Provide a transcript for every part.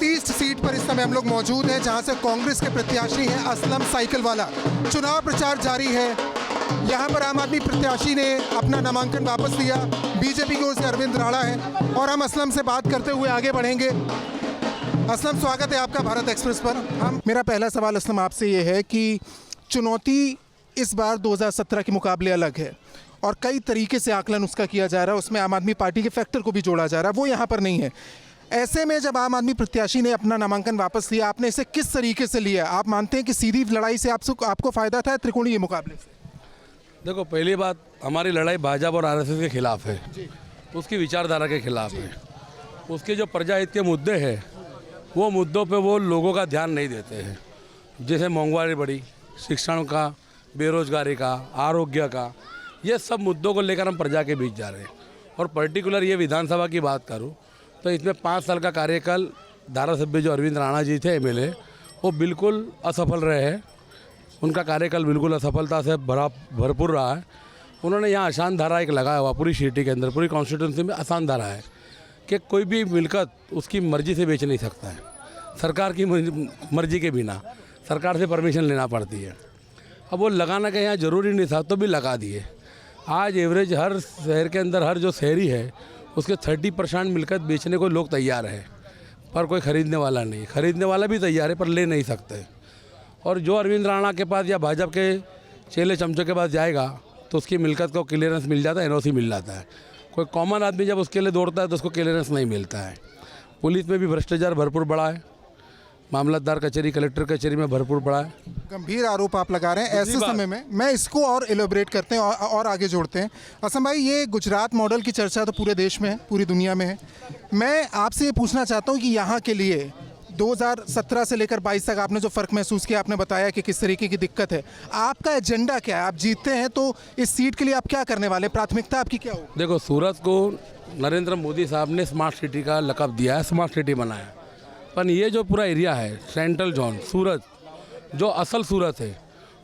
North east seat पर इस समय हम लोग मौजूद हैं, जहां से कांग्रेस के प्रत्याशी हैं असलम साइकिल वाला। चुनाव प्रचार जारी है। यहां पर आम आदमी प्रत्याशी ने अपना नामांकन वापस लिया। बीजेपी की ओर से अरविंद राणा है और हम असलम से बात करते हुए आगे बढ़ेंगे। असलम, स्वागत है आपका भारत एक्सप्रेस पर। मेरा पहला सवाल असलम आपसे ये है कि चुनौती इस बार 2017 के मुकाबले अलग है और कई तरीके से आकलन उसका किया जा रहा है। उसमें आम आदमी पार्टी के फैक्टर को भी जोड़ा जा रहा है, वो यहाँ पर नहीं है। ऐसे में जब आम आदमी प्रत्याशी ने अपना नामांकन वापस लिया, आपने इसे किस तरीके से लिया? आप मानते हैं कि सीधी लड़ाई से आपको फ़ायदा था त्रिकोणीय मुकाबले से? देखो, पहली बात, हमारी लड़ाई भाजपा और आरएसएस के खिलाफ है, उसकी विचारधारा के खिलाफ है। उसके जो प्रजाहित के मुद्दे हैं, वो मुद्दों पे वो लोगों का ध्यान नहीं देते हैं। जैसे महंगाई बढ़ी, शिक्षण का, बेरोजगारी का, आरोग्य का, ये सब मुद्दों को लेकर हम प्रजा के बीच जा रहे हैं। और पर्टिकुलर ये विधानसभा की बात करूँ तो इसमें 5 साल का कार्यकाल धारासभ्य जो अरविंद राणा जी थे एमएलए, वो बिल्कुल असफल रहे हैं। उनका कार्यकाल बिल्कुल असफलता से भरपूर रहा है। उन्होंने यहाँ आसान धारा एक लगाया हुआ, पूरी सिटी के अंदर, पूरी कॉन्स्टिट्यूंसी में आसान धारा है कि कोई भी मिलकत उसकी मर्जी से बेच नहीं सकता है, सरकार की मर्जी के बिना। सरकार से परमिशन लेना पड़ती है। अब वो लगाना का यहाँ ज़रूरी नहीं था, तो भी लगा दिए। आज एवरेज हर शहर के अंदर, हर जो शहरी है उसके 30% मिलकत बेचने को लोग तैयार है, पर कोई ख़रीदने वाला नहीं। ख़रीदने वाला भी तैयार है पर ले नहीं सकते। और जो अरविंद राणा के पास या भाजपा के चेले चमचों के पास जाएगा तो उसकी मिलकत को क्लियरेंस मिल जाता है, एनओसी मिल जाता है। कोई कॉमन आदमी जब उसके लिए दौड़ता है तो उसको क्लियरेंस नहीं मिलता है। पुलिस में भी भ्रष्टाचार भरपूर बढ़ा है, मामलतदार कचहरी, कलेक्टर कचहरी में भरपूर बढ़ा है। गंभीर आरोप आप लगा रहे हैं। ऐसे समय में मैं इसको और एलोबरेट करते हैं और आगे जोड़ते हैं। असम भाई, ये गुजरात मॉडल की चर्चा तो पूरे देश में है, पूरी दुनिया में है। मैं आपसे ये पूछना चाहता हूँ कि यहाँ के लिए 2017 से लेकर 22 तक आपने जो फ़र्क महसूस किया, आपने बताया कि किस तरीके की दिक्कत है। आपका एजेंडा क्या है? आप जीतते हैं तो इस सीट के लिए आप क्या करने वाले? प्राथमिकता आपकी क्या होगी? देखो, सूरत को नरेंद्र मोदी साहब ने स्मार्ट सिटी का लक़ब दिया है, स्मार्ट सिटी बनाया। पर ये जो पूरा एरिया है, सेंट्रल जोन सूरत, जो असल सूरत है,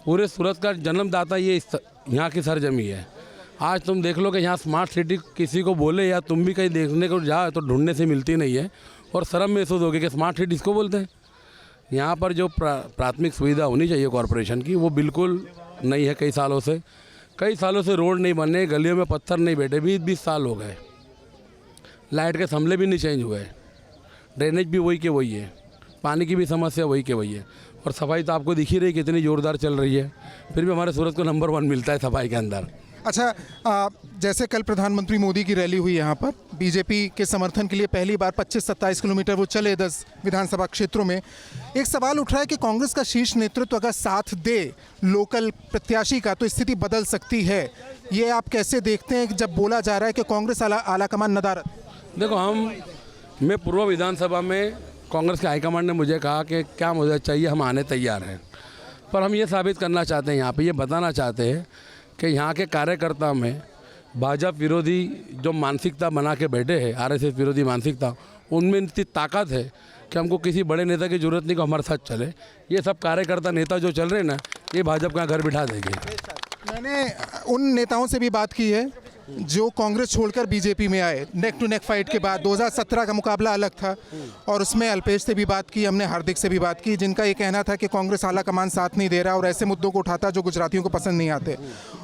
पूरे सूरत का जन्मदाता ये यहाँ की सरजमी है। आज तुम देख लो कि यहाँ स्मार्ट सिटी किसी को बोले या तुम भी कहीं देखने को जाओ तो ढूंढने से मिलती नहीं है और शर्म महसूस होगी कि स्मार्ट सिटी इसको बोलते हैं। यहाँ पर जो प्राथमिक सुविधा होनी चाहिए कॉरपोरेशन की, वो बिल्कुल नहीं है। कई सालों से रोड नहीं बने, गलियों में पत्थर नहीं बैठे, 20-20 साल हो गए। लाइट के थमले भी नहीं चेंज हुए, ड्रेनेज भी वही के वही है, पानी की भी समस्या वही के वही है। और सफाई तो आपको दिख ही रही कितनी ज़ोरदार चल रही है, फिर भी हमारे सूरत को नंबर 1 मिलता है सफाई के अंदर। अच्छा, जैसे कल प्रधानमंत्री मोदी की रैली हुई यहाँ पर, बीजेपी के समर्थन के लिए पहली बार 25-27 किलोमीटर वो चले 10 विधानसभा क्षेत्रों में। एक सवाल उठ रहा है कि कांग्रेस का शीर्ष नेतृत्व अगर साथ दे लोकल प्रत्याशी का तो स्थिति बदल सकती है। ये आप कैसे देखते हैं जब बोला जा रहा है कि कांग्रेस आलाकमान नदारत? देखो, मैं पूर्व विधानसभा में कांग्रेस के हाईकमांड ने मुझे कहा कि क्या मुझे चाहिए, हम आने तैयार हैं। पर हम ये साबित करना चाहते हैं, यहाँ पे ये बताना चाहते हैं कि यहाँ के कार्यकर्ता में भाजपा विरोधी जो मानसिकता बना के बैठे हैं, आरएसएस विरोधी मानसिकता, उनमें इतनी ताकत है कि हमको किसी बड़े नेता की ज़रूरत नहीं कि हमारे साथ चले। ये सब कार्यकर्ता नेता जो चल रहे हैं ना, ये भाजपा का घर बिठा देंगे। मैंने उन नेताओं से भी बात की है जो कांग्रेस छोड़कर बीजेपी में आए नेक टू नेक फाइट के बाद। 2017 का मुकाबला अलग था और उसमें अल्पेश से भी बात की, हमने हार्दिक से भी बात की, जिनका ये कहना था कि कांग्रेस आला कमान साथ नहीं दे रहा और ऐसे मुद्दों को उठाता जो गुजरातियों को पसंद नहीं आते।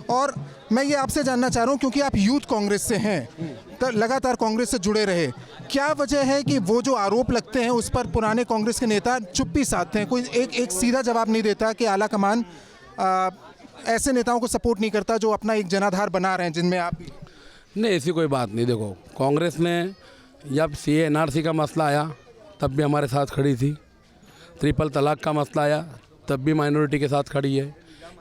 और मैं ये आपसे जानना चाह रहा हूँ, क्योंकि आप यूथ कांग्रेस से हैं, तो लगातार कांग्रेस से जुड़े रहे, क्या वजह है कि वो जो आरोप लगते हैं उस पर पुराने कांग्रेस के नेता चुप्पी साधते हैं? कोई एक सीधा जवाब नहीं देता कि आला कमान ऐसे नेताओं को सपोर्ट नहीं करता जो अपना एक जनाधार बना रहे हैं, जिनमें आप भी? नहीं, ऐसी कोई बात नहीं। देखो, कांग्रेस ने जब सीए एनआरसी का मसला आया तब भी हमारे साथ खड़ी थी। ट्रिपल तलाक का मसला आया तब भी माइनॉरिटी के साथ खड़ी है।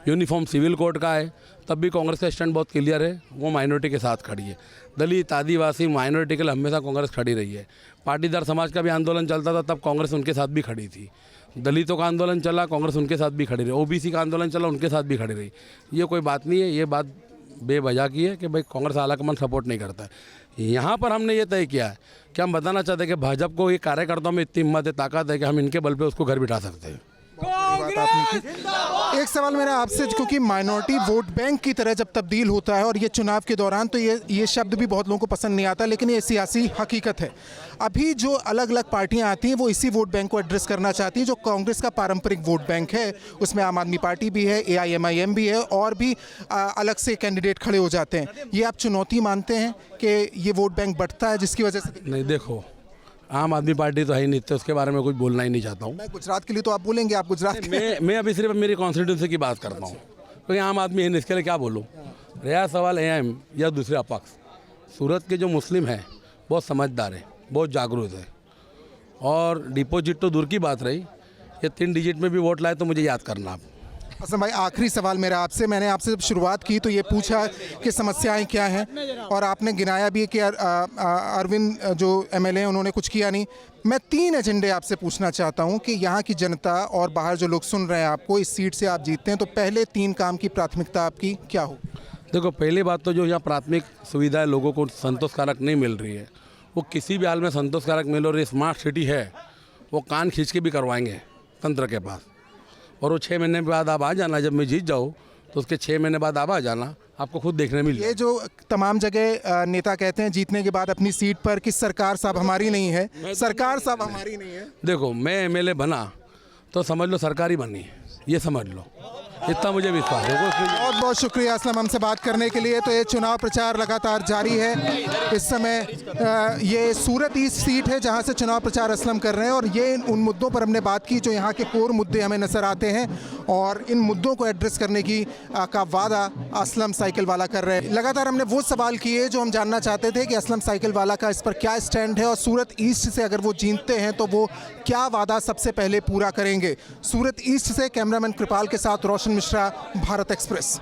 यूनिफॉर्म सिविल कोड का है तब भी कांग्रेस का स्टैंड बहुत क्लियर है, वो माइनॉरिटी के साथ खड़ी है। दलित, आदिवासी, माइनॉरिटी के लिए हमेशा कांग्रेस खड़ी रही है। पाटीदार समाज का भी आंदोलन चलता था तब कांग्रेस उनके साथ भी खड़ी थी। दलितों का आंदोलन चला, कांग्रेस उनके साथ भी खड़ी रही। ओबीसी का आंदोलन चला, उनके साथ भी खड़ी रही। ये कोई बात नहीं है, ये बात बेवजह की है कि भाई कांग्रेस आलाकमान सपोर्ट नहीं करता है। यहाँ पर हमने ये तय किया है कि हम बताना चाहते हैं कि भाजपा को ये कार्यकर्ताओं में इतनी हिम्मत है, ताकत है कि हम इनके बल पे उसको घर बिठा सकते हैं। शुरुआत आपने की। एक सवाल मेरा आपसे, क्योंकि माइनॉरिटी वोट बैंक की तरह जब तब्दील होता है और ये चुनाव के दौरान, तो ये शब्द भी बहुत लोगों को पसंद नहीं आता, लेकिन ये सियासी हकीकत है। अभी जो अलग अलग पार्टियां आती हैं वो इसी वोट बैंक को एड्रेस करना चाहती हैं। जो कांग्रेस का पारंपरिक वोट बैंक है उसमें आम आदमी पार्टी भी है, AIMIM भी है, और भी अलग से कैंडिडेट खड़े हो जाते हैं। ये आप चुनौती मानते हैं कि ये वोट बैंक बढ़ता है जिसकी वजह से? नहीं, देखो, आम आदमी पार्टी तो है ही नहीं, तो उसके बारे में कुछ बोलना ही नहीं चाहता हूँ। मैं गुजरात के लिए तो आप बोलेंगे, आप गुजरात के। मैं अभी सिर्फ मेरी कॉन्स्टिट्यूंसी की बात करता हूँ, क्योंकि आम आदमी है, इसके लिए क्या बोलूँ। रहा सवाल AM या दूसरे अपक्ष, सूरत के जो मुस्लिम हैं बहुत समझदार है, बहुत जागरूक है, और डिपॉजिट तो दूर की बात रही, ये 3 डिजिट में भी वोट लाए तो मुझे याद करना आप। असलम भाई, आखिरी सवाल मेरा आपसे, मैंने आपसे जब शुरुआत की तो ये पूछा कि समस्याएं क्या हैं, और आपने गिनाया भी कि अरविंद जो MLA हैं उन्होंने कुछ किया नहीं। मैं 3 एजेंडे आपसे पूछना चाहता हूं कि यहाँ की जनता और बाहर जो लोग सुन रहे हैं आपको, इस सीट से आप जीतते हैं तो पहले 3 काम की प्राथमिकता आपकी क्या हो? देखो, पहली बात तो जो यहाँ प्राथमिक सुविधाएं लोगों को संतोषकारक नहीं मिल रही है, वो किसी भी हाल में संतोषकारक मिले, और ये स्मार्ट सिटी है वो कान खींच के भी करवाएंगे तंत्र के पास। और वो 6 महीने बाद आप आ जाना, जब मैं जीत जाऊँ तो उसके 6 महीने बाद आप आ जाना, आपको खुद देखने मिल जाए। ये जो तमाम जगह नेता कहते हैं जीतने के बाद अपनी सीट पर कि सरकार साहब हमारी नहीं है, सरकार साहब हमारी नहीं है। देखो, मैं MLA बना तो समझ लो सरकारी बनी, ये समझ लो, इतना मुझे विश्वास है। बहुत बहुत शुक्रिया असलम हमसे बात करने के लिए। तो ये चुनाव प्रचार लगातार जारी है। इस समय ये सूरत ईस्ट सीट है जहां से चुनाव प्रचार असलम कर रहे हैं, और ये उन मुद्दों पर हमने बात की जो यहाँ के कोर मुद्दे हमें नज़र आते हैं, और इन मुद्दों को एड्रेस करने की का वादा असलम साइकिल वाला कर रहे हैं। लगातार हमने वो सवाल किए जो हम जानना चाहते थे कि असलम साइकिल वाला का इस पर क्या स्टैंड है, और सूरत ईस्ट से अगर वो जीतते हैं तो वो क्या वादा सबसे पहले पूरा करेंगे। सूरत ईस्ट से कैमरामैन कृपाल के साथ रोशन मिश्रा, भारत एक्सप्रेस।